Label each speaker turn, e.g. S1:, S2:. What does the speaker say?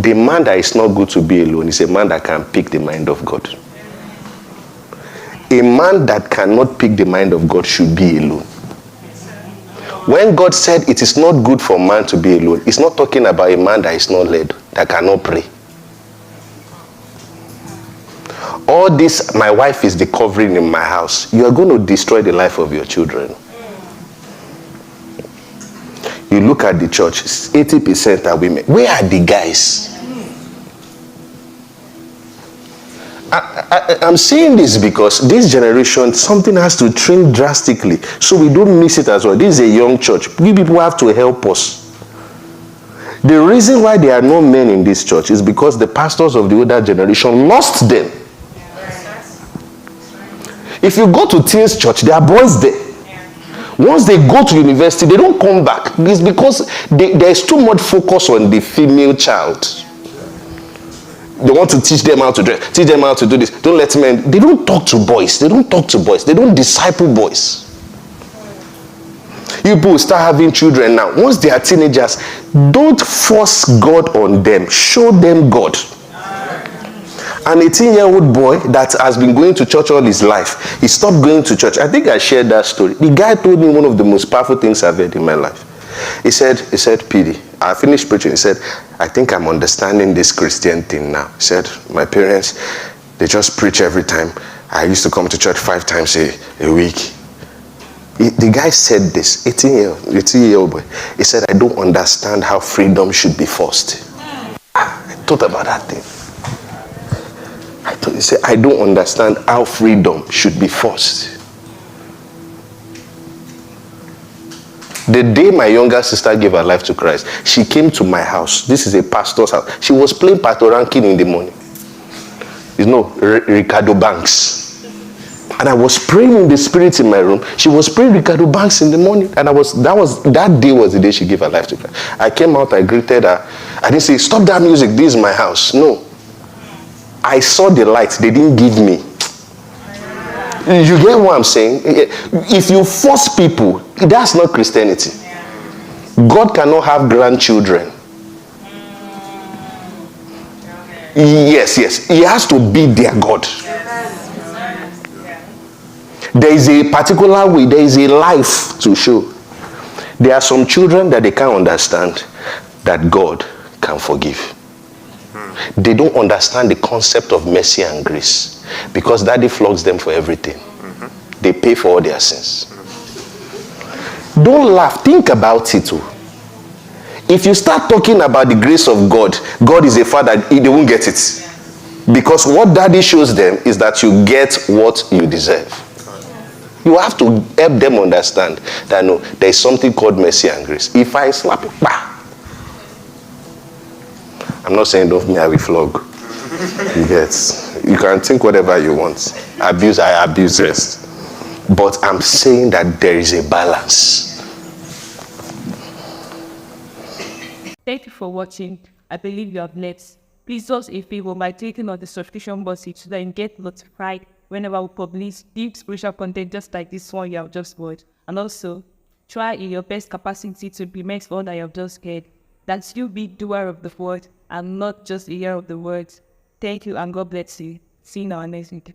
S1: The man that is not good to be alone is a man that can pick the mind of God. A man that cannot pick the mind of God should be alone. When God said it is not good for man to be alone, it's not talking about a man that is not led, that cannot pray. All this, my wife is the covering in my house. You are going to destroy the life of your children. You look at the church, 80% are women. Where are the guys? I'm saying this because this generation, something has to change drastically so we don't miss it as well. This is a young church. You people have to help us. The reason why there are no men in this church is because the pastors of the older generation lost them. If you go to teens church, there are boys there. Once they go to university, they don't come back. It's because there is too much focus on the female child. They want to teach them how to dress, teach them how to do this. Don't let men. They don't talk to boys. They don't talk to boys. They don't disciple boys. You people start having children now. Once they are teenagers, don't force God on them. Show them God. An 18-year-old boy that has been going to church all his life, he stopped going to church. I think I shared that story. The guy told me one of the most powerful things I've heard in my life. He said, PD, I finished preaching. He said, I think I'm understanding this Christian thing now. He said, my parents, they just preach every time. I used to come to church 5 times a week. The guy said this, 18-year-old boy. He said, I don't understand how freedom should be forced. I thought about that thing. He said, I don't understand how freedom should be forced. The day my younger sister gave her life to Christ, she came to my house. This is a pastor's house. She was playing Pastor Rankin in the morning. You know, Ricardo Banks. And I was praying in the spirit in my room. She was praying Ricardo Banks in the morning. And that day was the day she gave her life to Christ. I came out, I greeted her. I didn't say, stop that music, this is my house. No. I saw the light they didn't give me. You get what I'm saying? If you force people, that's not Christianity. God cannot have grandchildren. Yes. He has to be their God. There is a particular way, there is a life to show. There are some children that they can't understand that God can forgive. They don't understand the concept of mercy and grace because daddy flogs them for everything. They pay for all their sins. Don't laugh. Think about it too. If you start talking about the grace of God, God is a father, they won't get it. Because what daddy shows them is that you get what you deserve. You have to help them understand that no, there is something called mercy and grace. If I slap it, bah! I'm not saying don't me, I will flog. You can think whatever you want. Abuse, I abuse rest. But I'm saying that there is a balance.
S2: Thank you for watching. I believe you have learned. Please do us a favor by clicking on the subscription button so that you get notified whenever we publish deep spiritual content just like this one you have just watched. And also, try in your best capacity to implement all that you have just heard. That you be doer of the word and not just a hearer of the words. Thank you and God bless you. See you in our next video.